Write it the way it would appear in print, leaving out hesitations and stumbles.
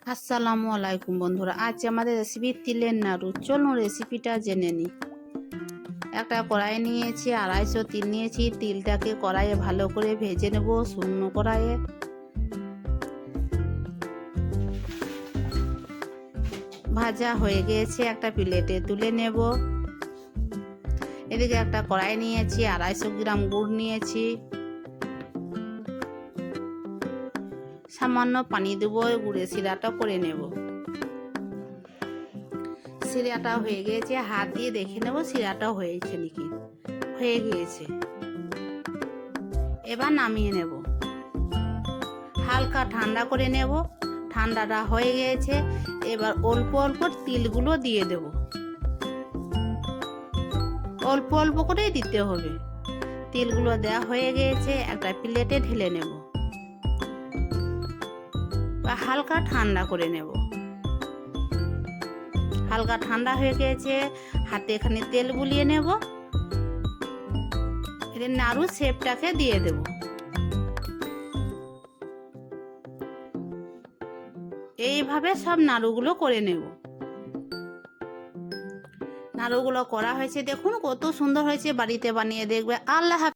আসসালামু আলাইকুম বন্ধুরা, আজ আমাদের রেসিপি তিলের নাড়ু। চলুন রেসিপিটা জেনে নিই। একটা কড়াই নিয়েছি, 250 তিল নিয়েছি। তিলটাকে কড়াইয়ে ভালো করে ভেজে নেব শুকনো কড়াইয়ে। ভাজা হয়ে গিয়েছে, একটা প্লেটে তুলে নেব। এদিকে একটা কড়াই নিয়েছি, 250 গ্রাম গুড় নিয়েছি। সামান্য পানি দেবো, গুড়ের শিরাটা করে নেব। শিরাটা হয়ে গিয়েছে, হাত দিয়ে দেখে নেব শিরাটা হয়েছে নাকি। হয়ে গিয়েছে, এবার নামিয়ে নেব। হালকা ঠান্ডা করে নেব। ঠান্ডাটা হয়ে গিয়েছে, এবার অল্প অল্প তিলগুলো দিয়ে দেব। অল্প অল্প করেই দিতে হবে। তিলগুলো দেওয়া হয়ে গিয়েছে, একটা প্লেটে ঢেলে নেব বা হালকা ঠান্ডা করে নেব। হালকা ঠান্ডা হয়ে গিয়েছে, হাতে এখানে তেল বুলিয়ে নেব। এর নাড়ু শেপটাকে দিয়ে দেব। এইভাবে সব নাড়ুগুলো করে নেব। নাড়ুগুলো করা হয়েছে, দেখুন কত সুন্দর হয়েছে। বাড়িতে বানিয়ে দেখবে। আল্লাহ হাফেজ।